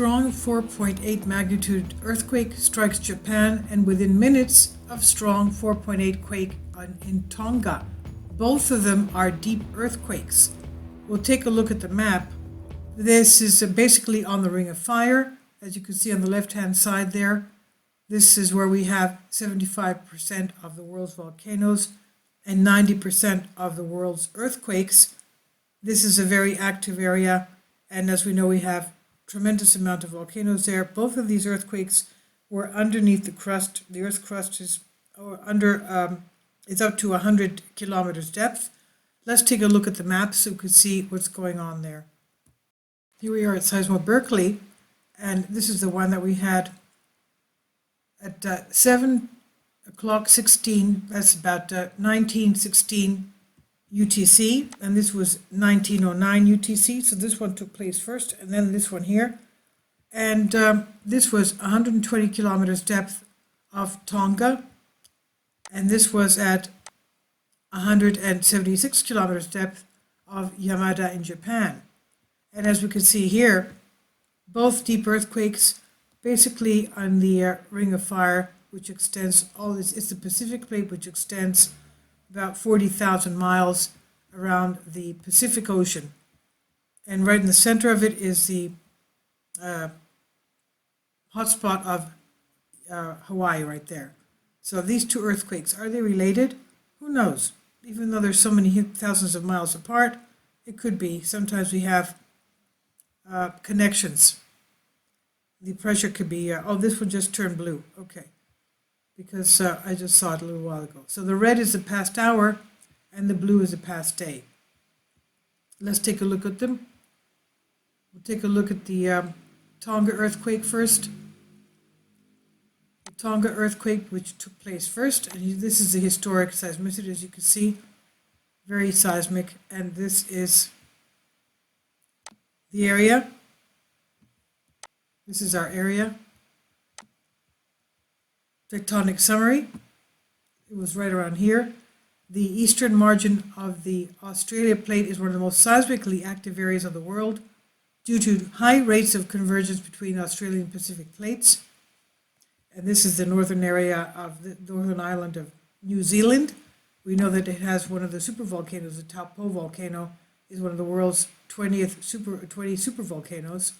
strong 4.8 magnitude earthquake strikes Japan, and within minutes of strong 4.8 quake in Tonga. Both of them are deep earthquakes. We'll take a look at the map. This is basically on the Ring of Fire, as you can see on the left-hand side there. This is where we have 75% of the world's volcanoes and 90% of the world's earthquakes. This is a very active area, and as we know, we have tremendous amount of volcanoes there. Both of these earthquakes were underneath the crust. The Earth's crust is it's up to 100 kilometers depth. Let's take a look at the map so we can see what's going on there. Here we are at Seismo Berkeley, and this is the one that we had at 7 o'clock 16. That's about 1916 UTC, and this was 1909 UTC. So this one took place first, and then this one here. And this was 120 kilometers depth of Tonga, and this was at 176 kilometers depth of Yamada in Japan. And as we can see here, both deep earthquakes basically on the Ring of Fire, which extends all this. It's the Pacific Plate, which extends about 40,000 miles around the Pacific Ocean. And right in the center of it is the hotspot of Hawaii right there. So these two earthquakes, are they related? Who knows? Even though they're so many thousands of miles apart, it could be. Sometimes we have connections. The pressure could be, oh, this one just turned blue. Okay. Because I just saw it a little while ago. So the red is the past hour and the blue is the past day. Let's take a look at them. We'll take a look at the Tonga earthquake first. The Tonga earthquake, which took place first, and this is the historic seismicity, as you can see, very seismic, and this is the area. This is our area. Tectonic summary. It was right around here. The eastern margin of the Australia plate is one of the most seismically active areas of the world due to high rates of convergence between Australian and Pacific plates. And this is the northern area of the northern island of New Zealand. We know that it has one of the supervolcanoes. The Taupo volcano is one of the world's 20 supervolcanoes.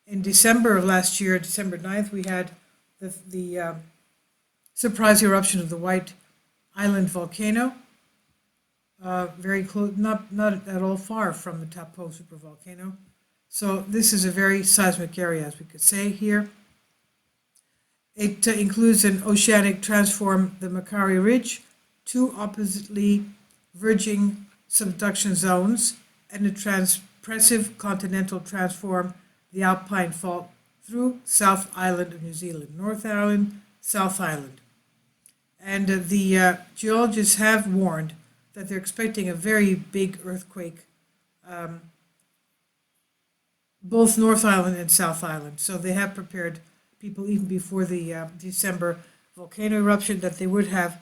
In December of last year, December 9th, we had the surprise eruption of the White Island volcano, very close, not at all far from the Taupo supervolcano. So this is a very seismic area, as we could say here. It includes an oceanic transform, the Macquarie Ridge, two oppositely verging subduction zones, and a transpressive continental transform, the Alpine Fault, through South Island of New Zealand, North Island, South Island. And the geologists have warned that they're expecting a very big earthquake, both North Island and South Island. So they have prepared people even before the December volcano eruption that they would have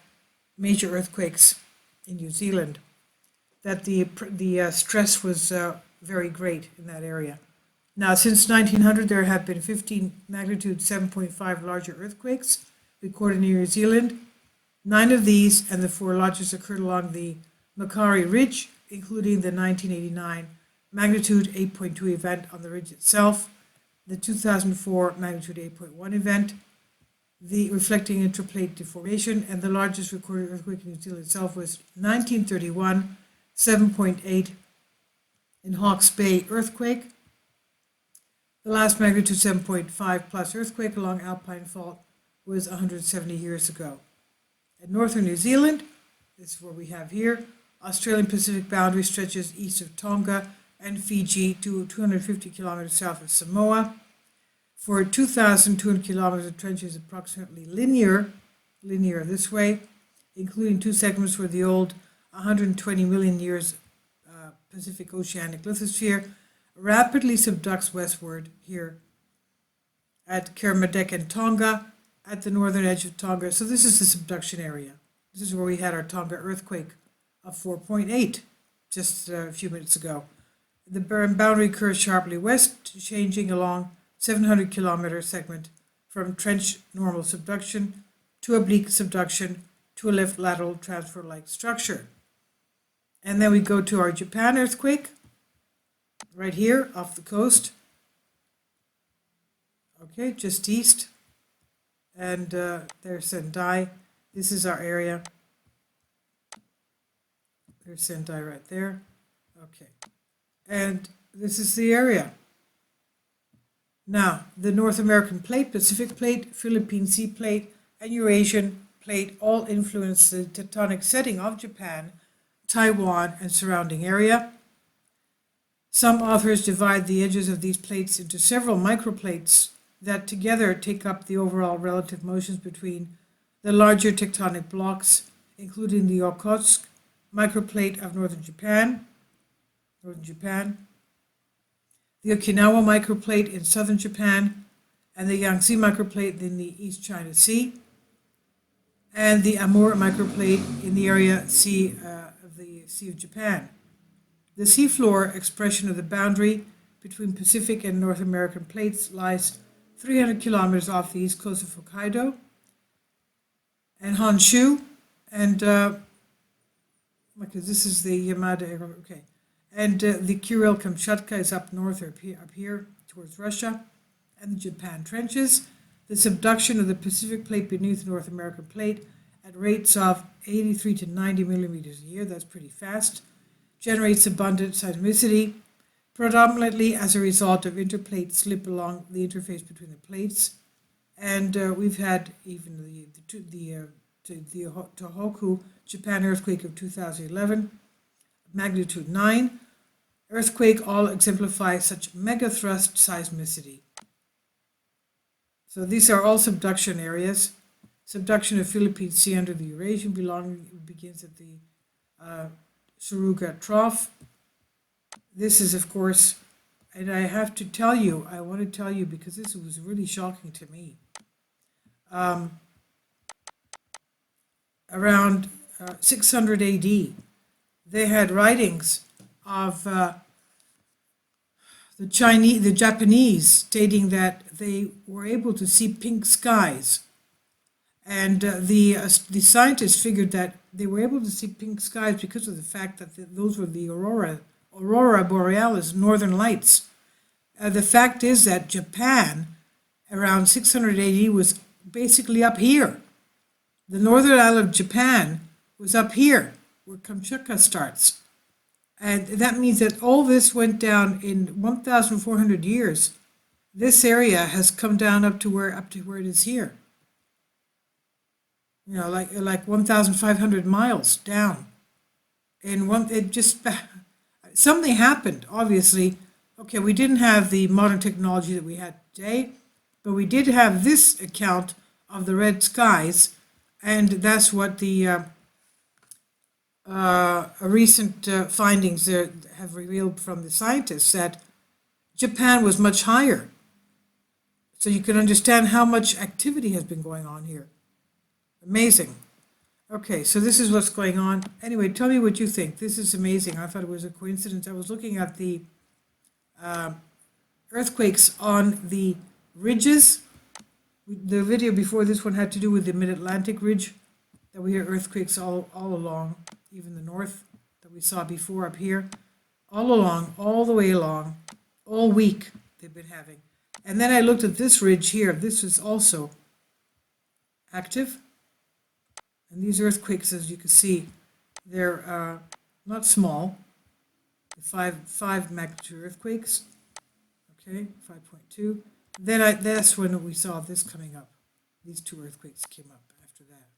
major earthquakes in New Zealand, that the stress was very great in that area. Now, since 1900, there have been 15 magnitude 7.5 larger earthquakes recorded in New Zealand. 9 of these and the 4 largest occurred along the Macquarie Ridge, including the 1989 magnitude 8.2 event on the ridge itself, the 2004 magnitude 8.1 event, the reflecting interplate deformation, and the largest recorded earthquake in New Zealand itself was 1931 7.8 in Hawke's Bay earthquake. The last magnitude 7.5 plus earthquake along Alpine Fault was 170 years ago. In northern New Zealand, this is what we have here, Australian Pacific boundary stretches east of Tonga and Fiji to 250 kilometers south of Samoa. For 2,200 kilometers, the trench is approximately linear this way, including 2 segments where the old 120 million years Pacific oceanic lithosphere rapidly subducts westward here at Kermadec and Tonga, at the northern edge of Tonga. So this is the subduction area. This is where we had our Tonga earthquake of 4.8 just a few minutes ago. The boundary curves sharply west, changing along 700 kilometer segment from trench normal subduction to oblique subduction to a left lateral transfer-like structure. And then we go to our Japan earthquake, right here off the coast. Okay, just east. And there's Sendai. This is our area. There's Sendai right there. Okay. And this is the area. Now, the North American plate, Pacific plate, Philippine Sea plate, and Eurasian plate all influence the tectonic setting of Japan, Taiwan, and surrounding area. Some authors divide the edges of these plates into several microplates that together take up the overall relative motions between the larger tectonic blocks, including the Okhotsk microplate of northern Japan, the Okinawa microplate in southern Japan, and the Yangtze microplate in the East China Sea, and the Amur microplate in the area Sea of the Sea of Japan. The seafloor expression of the boundary between Pacific and North American plates lies 300 kilometers off the east coast of Hokkaido and Honshu, and okay, this is the Yamada, okay, and the Kuril-Kamchatka is up north or up here towards Russia, and the Japan trenches. The subduction of the Pacific plate beneath the North American plate at rates of 83 to 90 millimeters a year, that's pretty fast, generates abundant seismicity, predominantly as a result of interplate slip along the interface between the plates. And we've had even the Tohoku Japan earthquake of 2011, magnitude 9. Earthquake all exemplify such megathrust seismicity. So these are all subduction areas. Subduction of Philippine Sea under the Eurasian begins at the Suruga Trough. This is, of course, and I have to tell you, I want to tell you because this was really shocking to me. Around 600 AD, they had writings of the Japanese stating that they were able to see pink skies. And the scientists figured that they were able to see pink skies because of the fact that those were the Aurora Borealis, northern lights. The fact is that Japan, around 600 AD, was basically up here. The northern island of Japan was up here, where Kamchatka starts. And that means that all this went down in 1,400 years. This area has come down up to where it is here. You know, like 1,500 miles down. Something happened, obviously. Okay, we didn't have the modern technology that we had today, but we did have this account of the red skies, and that's what the recent findings there have revealed from the scientists, that Japan was much higher. So you can understand how much activity has been going on here. Amazing. Okay, so this is what's going on. Anyway, tell me what you think. This is amazing. I thought it was a coincidence. I was looking at the earthquakes on the ridges. The video before this one had to do with the Mid-Atlantic ridge, that we hear earthquakes all along, even the north that we saw before up here, all along, all the way along, all week they've been having. And then I looked at this ridge here. This is also active. And these earthquakes, as you can see, they're not small. 5 magnitude earthquakes. Okay, 5.2. Then that's when we saw this coming up. These two earthquakes came up after that.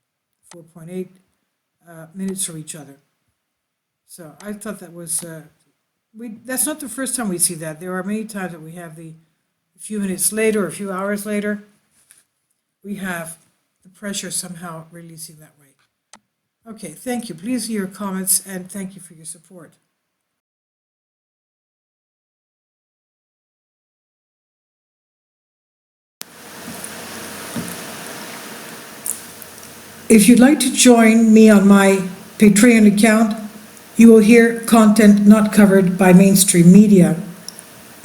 4.8 minutes from each other. So I thought that was, that's not the first time we see that. There are many times that we have a few minutes later, or a few hours later, we have the pressure somehow releasing that way. Okay, thank you. Please leave your comments, and thank you for your support. If you'd like to join me on my Patreon account, you will hear content not covered by mainstream media.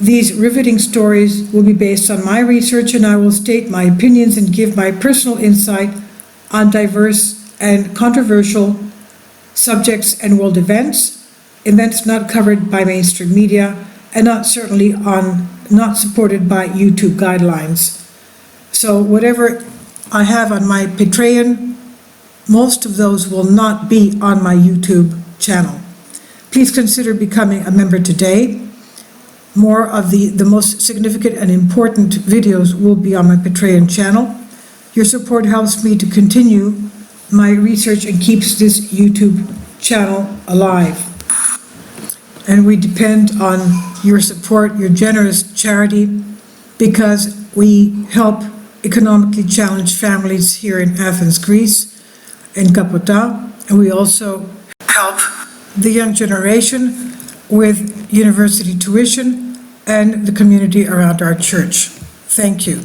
These riveting stories will be based on my research, and I will state my opinions and give my personal insight on diverse and controversial subjects and world events not covered by mainstream media, and not supported by YouTube guidelines. So whatever I have on my Patreon, most of those will not be on my YouTube channel. Please consider becoming a member today. More of the most significant and important videos will be on my Patreon channel. Your support helps me to continue my research and keeps this YouTube channel alive. And we depend on your support, your generous charity, because we help economically challenged families here in Athens, Greece, in Kapota, and we also help the young generation with university tuition and the community around our church. Thank you.